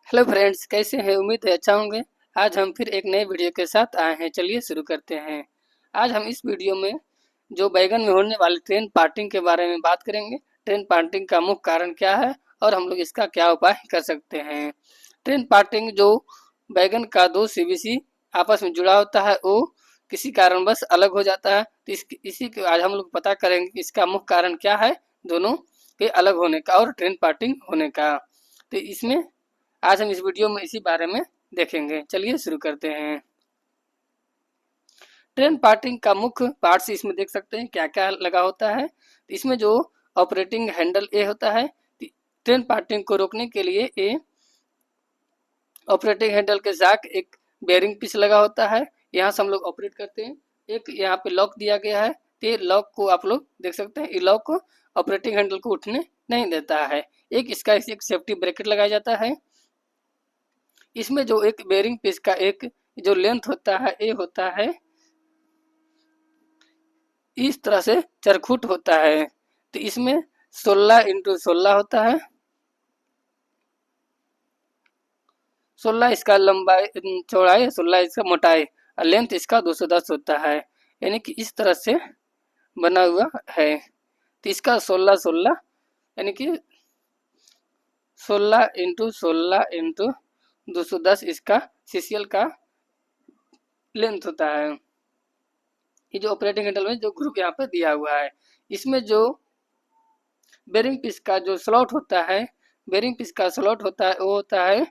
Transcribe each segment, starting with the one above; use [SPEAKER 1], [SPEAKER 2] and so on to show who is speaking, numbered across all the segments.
[SPEAKER 1] Hello friends, कैसे हैं? उम्मीद है अच्छा होंगे। आज हम फिर एक नए वीडियो के साथ आए हैं। चलिए शुरू करते हैं। आज हम इस वीडियो में जो बैगन में होने वाली ट्रेन पार्टिंग के बारे में बात करेंगे। ट्रेन पार्टिंग का मुख्य कारण क्या है और हम लोग इसका क्या उपाय कर सकते हैं। ट्रेन पार्टिंग जो बैगन का दो सीबीसी आपस में जुड़ा होता है, वो किसी कारणवश अलग हो जाता है। तो इसी के आज हम लोग पता करेंगे कि इसका मुख्य कारण क्या है, दोनों के अलग होने का और ट्रेन पार्टिंग होने का। तो इसमें आज हम इस वीडियो में इसी बारे में देखेंगे। चलिए शुरू करते हैं। ट्रेन पार्टिंग का मुख्य पार्ट्स इसमें देख सकते हैं क्या क्या लगा होता है। इसमें जो ऑपरेटिंग हैंडल ए होता है, ट्रेन पार्टिंग को रोकने के लिए ए ऑपरेटिंग हैंडल के साथ एक बेयरिंग पीस लगा होता है। यहाँ से हम लोग ऑपरेट करते हैं। एक यहाँ पे लॉक दिया गया है, तो लॉक को आप लोग देख सकते हैं। ये लॉक ऑपरेटिंग हैंडल को उठने नहीं देता है। एक इसका एक सेफ्टी ब्रैकेट लगाया जाता है। इसमें जो एक बेयरिंग पीस का एक जो लेंथ होता है, ये होता है इस तरह से चरखुट होता है। तो इसमें 16x16 होता है। 16 इसका लंबाई चौड़ाई, 16 इसका मोटाई और लेंथ इसका 210 होता है। यानी कि इस तरह से बना हुआ है। तो इसका 16 यानी कि 16x16x210 इसका सीसीएल का लेंथ होता है। ये जो ऑपरेटिंग हैंडल में जो ग्रुप यहाँ पे दिया हुआ है, इसमें जो बेरिंग पीस का जो स्लॉट होता है, बेरिंग पीस का स्लॉट होता है वो होता है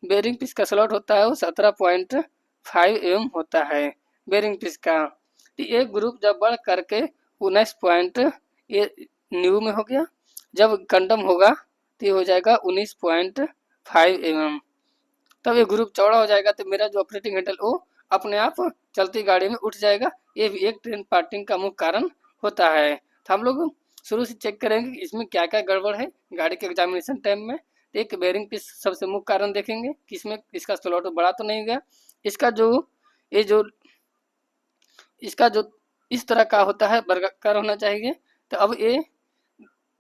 [SPEAKER 1] बेरिंग पीस का स्लॉट होता है वो 17.5 mm होता है बेरिंग पीस का। तो ये ग्रुप जब बढ़ करके 19 पॉइंट ये न्यू में हो गया। जब कंडम होगा तो ये हो जाएगा 19.5 mm। तब ये ग्रुप चौड़ा हो जाएगा तो मेरा जो ऑपरेटिंग हैंडल वो अपने आप चलती गाड़ी में उठ जाएगा। ये भी एक ट्रेन पार्टिंग का मुख्य कारण होता है। तो हम लोग शुरू से चेक करेंगे कि इसमें क्या क्या गड़बड़ है गाड़ी के एग्जामिनेशन टाइम में। एक बेरिंग पीस सबसे मुख्य कारण देखेंगे कि इसमें इसका स्लॉट बड़ा तो नहीं गया। इसका जो ये जो इसका जो इस तरह का होता है वर्गाकार होना चाहिए। तो अब ये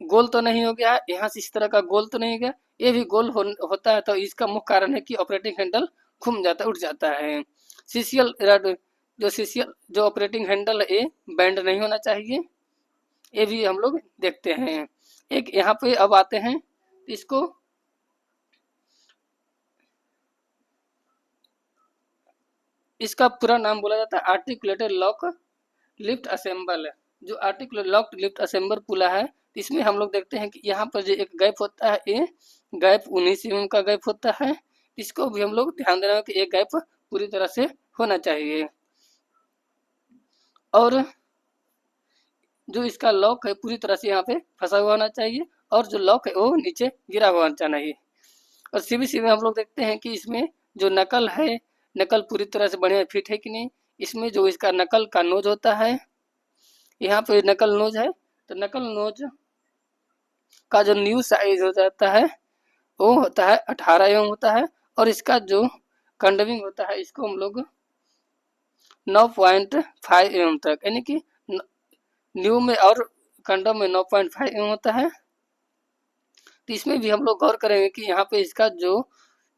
[SPEAKER 1] गोल तो नहीं हो गया, यहाँ से इस तरह का गोल तो नहीं गया, ये भी गोल होता है। तो इसका मुख्य कारण है कि ऑपरेटिंग हैंडल घूम जाता है, उठ जाता है। सीसीएल जो ऑपरेटिंग हैंडल है, ये बैंड नहीं होना चाहिए। ये भी हम लोग देखते हैं। एक यहाँ पे अब आते हैं, इसको इसका पूरा नाम बोला जाता है आर्टिकुलेटेड लॉक लिफ्ट असेंबल। जो आर्टिकुलर लॉक लिफ्ट असेंबल पुला है, इसमें हम लोग देखते हैं कि यहाँ पर जो एक गैप होता है, ये गैप 19 mm का गैप होता है। इसको भी हम लोग ध्यान देना है कि ये गैप पूरी तरह से होना चाहिए। और जो इसका लॉक है पूरी तरह से यहाँ पे फंसा हुआ होना चाहिए और जो लॉक है वो नीचे गिरा हुआ होना चाहिए। और सीबीसी में हम लोग देखते हैं कि इसमें जो नकल है, नकल पूरी तरह से बढ़िया फिट है कि नहीं। इसमें जो इसका नकल का नोज होता है, यहाँ पे नकल नोज है, तो नकल नोज का जो न्यू साइज हो जाता है वो होता है 18 एम होता है। और इसका जो कंडविंग होता है, इसको हम लोग 9.5 एम तक, यानी कि न्यू में और कंडम में 9.5 एम होता है। तो इसमें भी हम लोग गौर करेंगे कि यहाँ पे इसका जो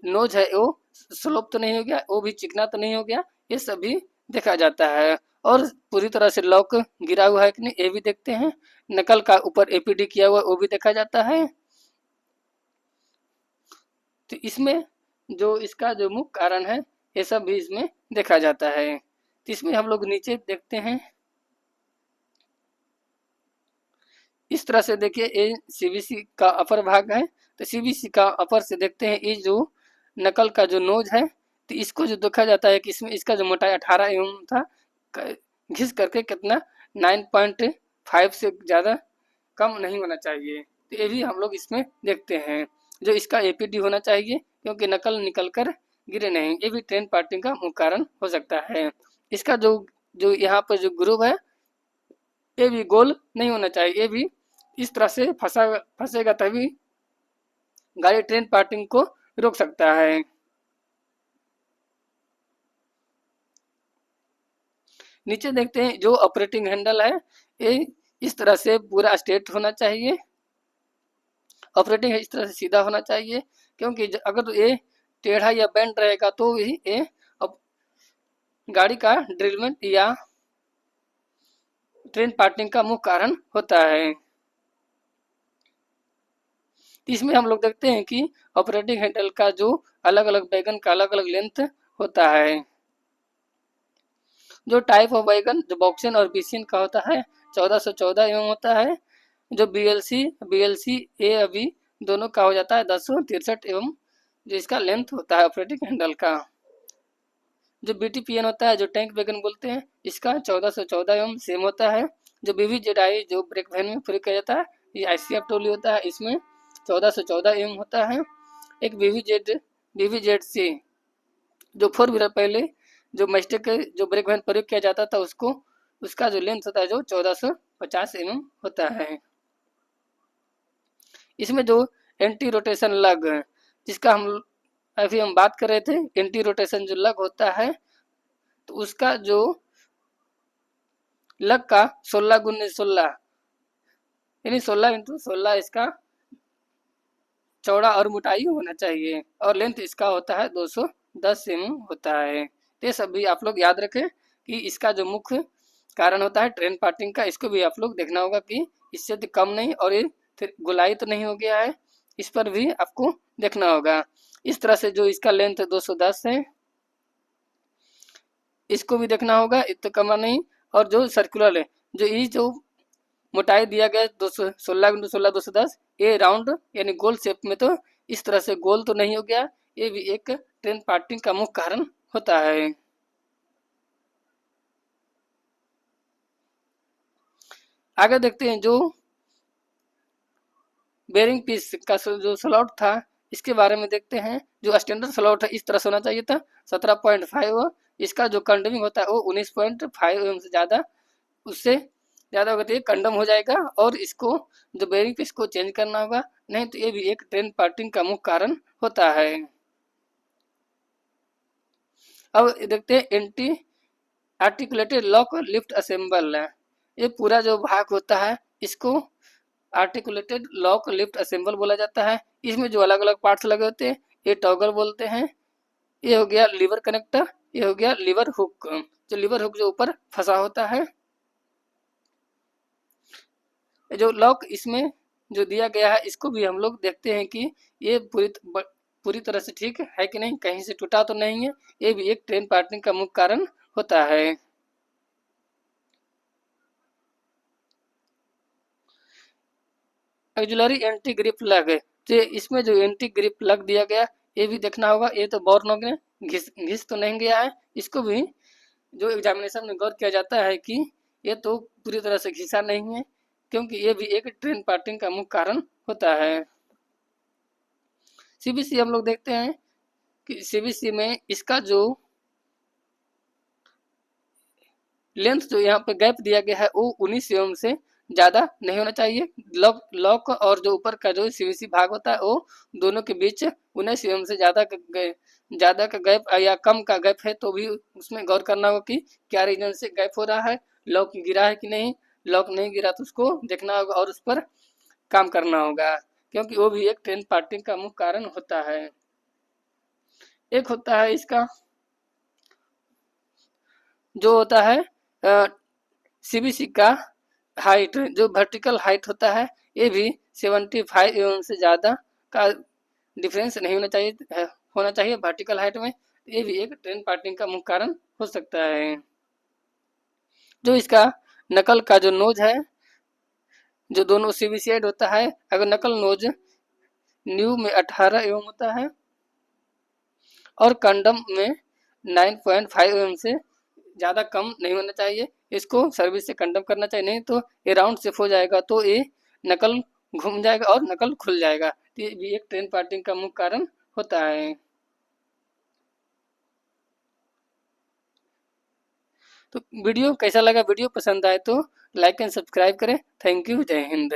[SPEAKER 1] नोज है वो स्लोप तो नहीं हो गया, वो भी चिकना तो नहीं हो गया, ये सभी देखा जाता है। और पूरी तरह से लॉक गिरा हुआ है कि नहीं, ये भी देखते हैं। नकल का ऊपर एपीडी किया हुआ वो भी देखा जाता है। तो इसमें जो इसका जो मुख्य कारण है, ये सब भी इसमें देखा जाता है। तो इसमें हम लोग नीचे देखते हैं, इस तरह से देखिए ये सीबीसी का अपर भाग है। तो सीबीसी का अपर से देखते हैं ये जो नकल का जो नोज है, तो इसको जो देखा जाता है कि इसमें इसका जो मोटाई 18 एम था, घिस करके कितना 9.5 से ज़्यादा कम नहीं होना चाहिए। तो ये भी हम लोग इसमें देखते हैं। जो इसका एपीडी होना चाहिए, क्योंकि नकल निकल कर गिरे नहीं, ये भी ट्रेन पार्टिंग का मुख्य कारण हो सकता है। इसका जो जो यहाँ पर जो ग्रुप है, ये भी गोल नहीं होना चाहिए। ये भी इस तरह से फंसेगा तभी गाड़ी ट्रेन पार्टिंग को रोक सकता है। नीचे देखते हैं जो ऑपरेटिंग हैंडल है, ये इस तरह से पूरा स्ट्रेट होना चाहिए ऑपरेटिंग इस तरह से सीधा होना चाहिए, क्योंकि अगर ये टेढ़ा या बेंड रहेगा तो ही ये गाड़ी का ड्रिलमेंट या ट्रेन पार्टिंग का मुख्य कारण होता है। इसमें हम लोग देखते हैं कि ऑपरेटिंग हैंडल का जो अलग अलग वैगन का अलग अलग लेंथ होता है। जो टाइप ऑफ वैगन जो बॉक्सन और बीसिन का होता है 1414 एम होता है। जो बीएलसी ए अभी दोनों का हो जाता है 1063 एम, जो इसका लेंथ होता है ऑपरेटिंग हैंडल का। जो बीटीपीएन होता है जो टैंक वैगन बोलते हैं, इसका 1414 एम सेम होता है। जो बीवीजेडआई जो ब्रेक वैन में प्रयोग किया जाता है, ये आईसीएफ टोली होता है, इसमें 1414 एम होता है। एक बीवीजेडसी जो 4 व्हीलर पहले जो मैस्टेक जो ब्रेक वैन प्रयोग किया जाता था उसका जो लेंथ होता है जो 1450 एम होता है। इसमें जो एंटी रोटेशन लग जिसका अभी हम बात कर रहे थे, एंटी रोटेशन जो लग होता है तो उसका जो लग का 16x16 यानी 16x16 इसका चौड़ा और मोटाई होना चाहिए और लेंथ इसका होता है 210 एम होता है। ये सब भी आप लोग याद रखें कि इसका जो मुख्य कारण होता है ट्रेन पार्टिंग का, इसको भी आप लोग देखना होगा कि इससे तो कम नहीं और ये गोलाई तो नहीं हो गया है, इस पर भी आपको देखना होगा। इस तरह से जो इसका लेंथ 210 है इसको भी देखना होगा, इतना कम नहीं। और जो सर्कुलर है जो ये जो मोटाई दिया गया 216x16 210, ये राउंड यानी गोल शेप में तो इस तरह से गोल तो नहीं हो गया, ये भी एक ट्रेन पार्टिंग का मुख्य कारण होता है। आगे देखते हैं जो बेरिंग पीस का जो स्लॉट था इसके बारे में देखते हैं। जो स्टैंडर्ड स्लॉट है इस तरह से होना चाहिए था 17.5, इसका जो कंडमिंग होता है वो 19.5 एम से ज़्यादा, उससे ज़्यादा होगा तो ये कंडम हो जाएगा और इसको जो बेरिंग पीस को चेंज करना होगा, नहीं तो ये भी एक ट्रेन पार्टिंग का मुख्य कारण होता है। अब देखते हैं anti articulated lock lift assemble है, ये पूरा जो भाग होता है इसको आर्टिकुलेटेड लॉक लिफ्ट असेंबल बोला जाता है। इसमें जो अलग अलग पार्ट्स लगे होते हैं ये टॉगल बोलते हैं। ये हो गया लीवर कनेक्टर, ये हो गया लीवर हुक, जो लीवर हुक जो ऊपर फंसा होता है। जो लॉक इसमें जो दिया गया है इसको भी हम लोग देखते हैं कि ये पूरी तरह से ठीक है कि नहीं, कहीं से टूटा तो नहीं है, ये भी एक ट्रेन पार्टिंग का मुख्य कारण होता है। ऑक्सिलरी एंटी ग्रिप लग है, तो इसमें जो एंटी ग्रिप लग दिया गया ये भी देखना होगा, ये तो बॉर्नो ने घिस तो नहीं गया है, इसको भी जो एग्जामिनेशन में गौर किया जाता है कि ये तो पूरी तरह से घिसा नहीं है, क्योंकि ये भी एक ट्रेन पार्टिंग का मुख्य कारण होता है। सीबीसी हम लोग देखते हैं कि सीबीसी में इसका जो लेंथ जो यहाँ पे गैप दिया गया है वो 19 एम से ज़्यादा नहीं होना चाहिए। लॉक और जो ऊपर का जो सीवीसी भाग होता है वो दोनों के बीच 19 एम से ज़्यादा का गैप या कम का गैप है तो भी उसमें गौर करना होगा कि क्या रीजन से गैप हो रहा है, लॉक गिरा है कि नहीं। लॉक नहीं गिरा तो उसको देखना होगा और उस पर काम करना होगा, क्योंकि वो भी एक ट्रेन पार्टिंग का मुख्य कारण होता है। एक होता है इसका जो होता है सीबीसी का हाइट, जो वर्टिकल हाइट होता है ये भी 75 एम से ज़्यादा का डिफरेंस नहीं होना चाहिए वर्टिकल हाइट में, ये भी एक ट्रेन पार्टिंग का मुख्य कारण हो सकता है। जो इसका नकल का जो नोज है जो दोनों सीबीसी हेड होता है, अगर नकल नोज न्यू में 18 एम होता है और कंडम में 9.5 एम से ज़्यादा कम नहीं होना चाहिए, इसको सर्विस से कंडम करना चाहिए, नहीं तो ये राउंड शिफ्ट हो जाएगा तो ये नकल घूम जाएगा और नकल खुल जाएगा, तो ये भी एक ट्रेन पार्टिंग का मुख्य कारण होता है। तो वीडियो कैसा लगा, वीडियो पसंद आए तो लाइक एंड सब्सक्राइब करें। थैंक यू, जय हिंद।